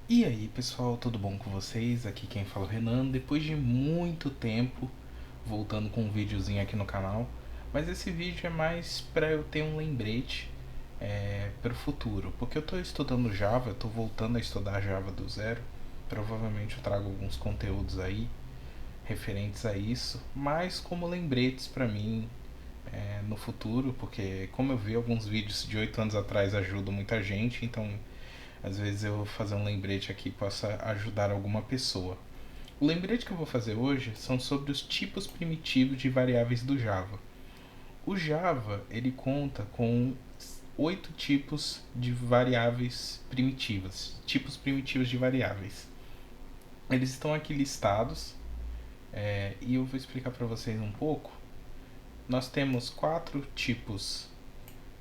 E aí pessoal, tudo bom com vocês? Aqui quem fala é o Renan, depois de muito tempo voltando com um videozinho aqui no canal, mas esse vídeo é mais para eu ter um lembrete para o futuro, porque eu estou estudando Java, eu estou voltando a estudar Java do zero, provavelmente eu trago alguns conteúdos aí referentes a isso, mas como lembretes para mim no futuro, porque como eu vi alguns vídeos de 8 anos atrás ajudam muita gente, então às vezes eu vou fazer um lembrete aqui que possa ajudar alguma pessoa. O lembrete que eu vou fazer hoje são sobre os tipos primitivos de variáveis do Java. O Java ele conta com 8 tipos de variáveis primitivas, tipos primitivos de variáveis. Eles estão aqui listados e eu vou explicar para vocês um pouco. Nós temos 4 tipos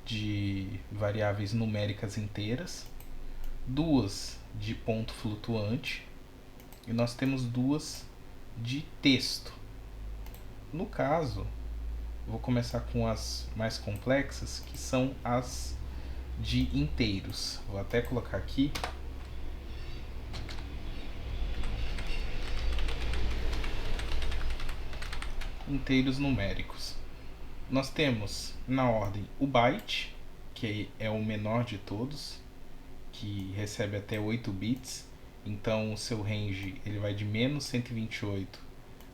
de variáveis numéricas inteiras, duas de ponto flutuante e nós temos duas de texto. No caso, vou começar com as mais complexas, que são as de inteiros. Vou até colocar aqui. Inteiros numéricos. Nós temos na ordem o byte, que é o menor de todos, que recebe até 8 bits. Então o seu range ele vai de menos 128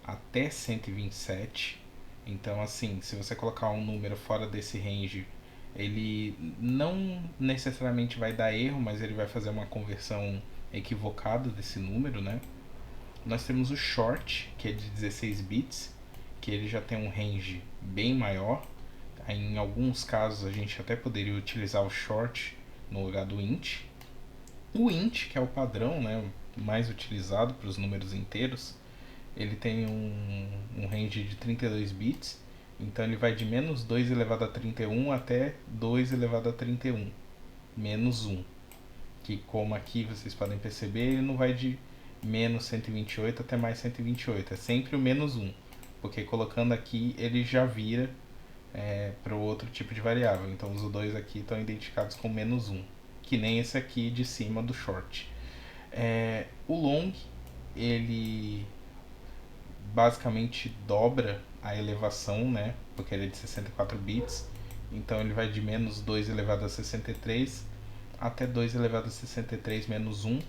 até 127. Então assim, se você colocar um número fora desse range, ele não necessariamente vai dar erro, mas ele vai fazer uma conversão equivocada desse número, né? Nós temos o short, que é de 16 bits, que ele já tem um range bem maior. Em alguns casos a gente até poderia utilizar o short no lugar do int. O int, que é o padrão, né, mais utilizado para os números inteiros, ele tem um range de 32 bits, então ele vai de menos 2 elevado a 31 até 2 elevado a 31, menos 1. Que como aqui vocês podem perceber, ele não vai de menos 128 até mais 128, é sempre o menos 1, porque colocando aqui ele já vira para o outro tipo de variável. Então os dois aqui estão identificados com menos 1, que nem esse aqui de cima do short. O long, ele basicamente dobra a elevação, né? Porque ele é de 64 bits. Então ele vai de menos 2 elevado a 63 até 2 elevado a 63 menos 1.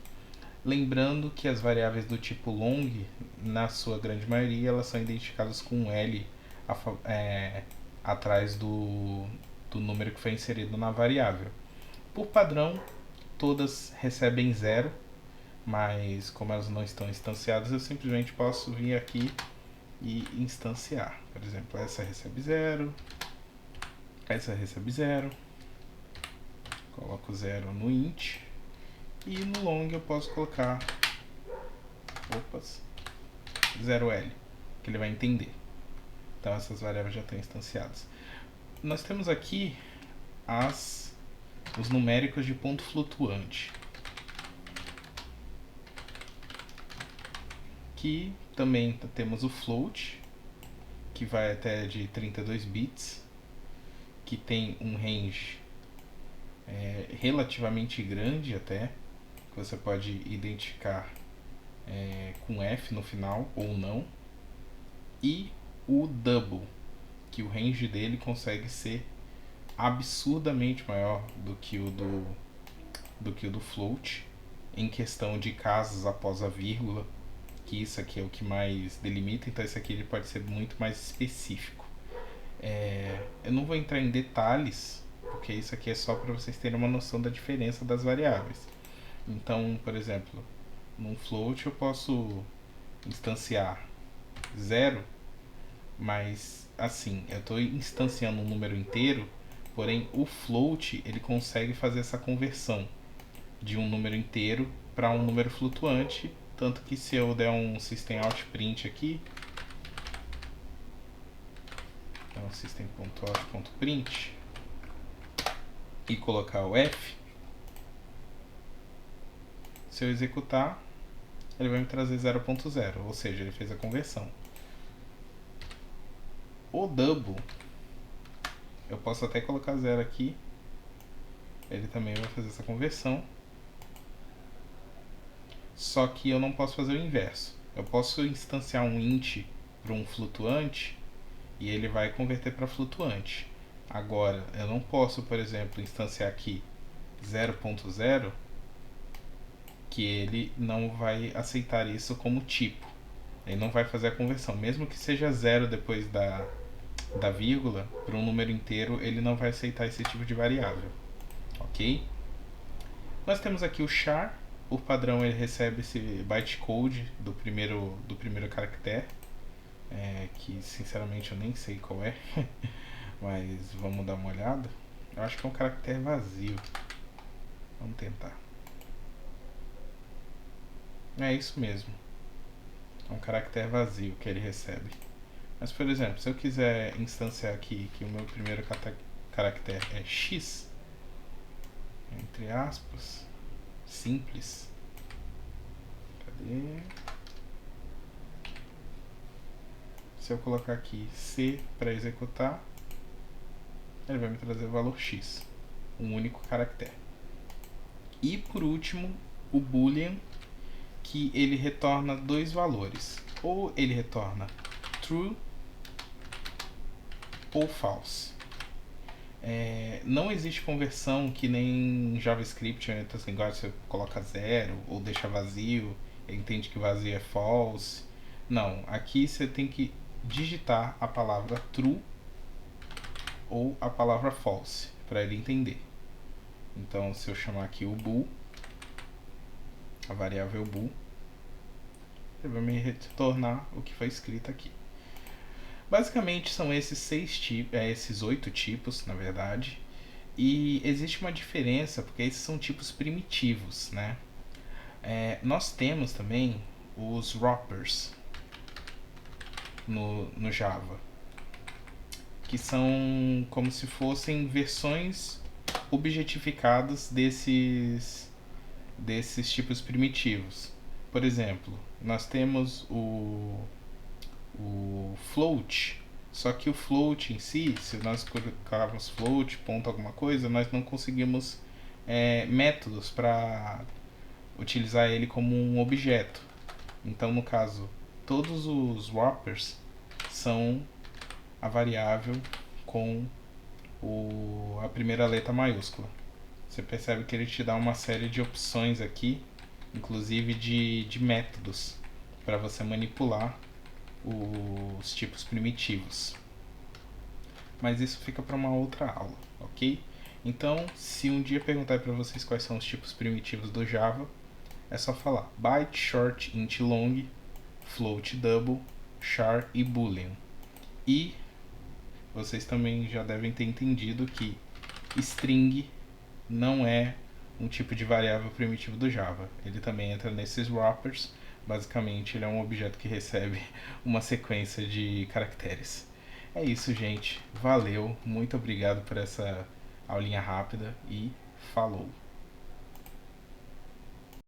Lembrando que as variáveis do tipo long, na sua grande maioria, elas são identificadas com um L atrás do número que foi inserido na variável. Por padrão, todas recebem zero, mas como elas não estão instanciadas, eu simplesmente posso vir aqui e instanciar. Por exemplo, essa recebe zero, essa recebe zero, coloco zero no int e no long eu posso colocar 0L, que ele vai entender. Então essas variáveis já estão instanciadas. Nós temos aqui os numéricos de ponto flutuante, que também temos o float, que vai até de 32 bits, que tem um range relativamente grande até, que você pode identificar com F no final ou não, e o double, que o range dele consegue ser absurdamente maior do que o do float, em questão de casos após a vírgula, que isso aqui é o que mais delimita, então esse aqui ele pode ser muito mais específico. Eu não vou entrar em detalhes, porque isso aqui é só para vocês terem uma noção da diferença das variáveis. Então, por exemplo, num float eu posso instanciar zero, mas assim, eu estou instanciando um número inteiro, porém o float ele consegue fazer essa conversão de um número inteiro para um número flutuante, tanto que se eu der um system.out.print aqui, então system.out.print e colocar o F, se eu executar, ele vai me trazer 0.0, ou seja, ele fez a conversão. O double, eu posso até colocar 0 aqui, ele também vai fazer essa conversão. só que eu não posso fazer o inverso. Eu posso instanciar um int para um flutuante e ele vai converter para flutuante. Agora, eu não posso, por exemplo, instanciar aqui 0.0, que ele não vai aceitar isso como tipo. Ele não vai fazer a conversão. Mesmo que seja 0 depois da vírgula, para um número inteiro, ele não vai aceitar esse tipo de variável. Ok? Nós temos aqui o char. Por padrão, ele recebe esse bytecode do primeiro caractere, que sinceramente eu nem sei qual é, mas vamos dar uma olhada. Eu acho que é um caractere vazio. Vamos tentar. É isso mesmo. É um caractere vazio que ele recebe. Mas, por exemplo, se eu quiser instanciar aqui que o meu primeiro caractere é x, entre aspas, simples. Cadê? Se eu colocar aqui C para executar, ele vai me trazer o valor x, um único caractere. E por último, o boolean, que ele retorna dois valores. Ou ele retorna true ou false. Não existe conversão que nem em JavaScript ou em outras linguagens, você coloca zero ou deixa vazio, ele entende que vazio é false. Não, aqui você tem que digitar a palavra true ou a palavra false para ele entender. Então, se eu chamar aqui o bool, a variável bool, ele vai me retornar o que foi escrito aqui. Basicamente são esses 8 tipos, na verdade. E existe uma diferença, porque esses são tipos primitivos, né? Nós temos também os wrappers no Java, que são como se fossem versões objetificadas desses tipos primitivos. Por exemplo, nós temos o float, só que o float em si, se nós colocarmos float, ponto alguma coisa, nós não conseguimos métodos para utilizar ele como um objeto. Então, no caso, todos os wrappers são a variável com a primeira letra maiúscula. Você percebe que ele te dá uma série de opções aqui, inclusive de métodos, para você manipular os tipos primitivos. Mas isso fica para uma outra aula, ok? Então, se um dia perguntar para vocês quais são os tipos primitivos do Java, é só falar byte, short, int, long, float, double, char e boolean. E vocês também já devem ter entendido que string não é um tipo de variável primitivo do Java. Ele também entra nesses wrappers. Basicamente, ele é um objeto que recebe uma sequência de caracteres. É isso, gente. Valeu. Muito obrigado por essa aulinha rápida e falou!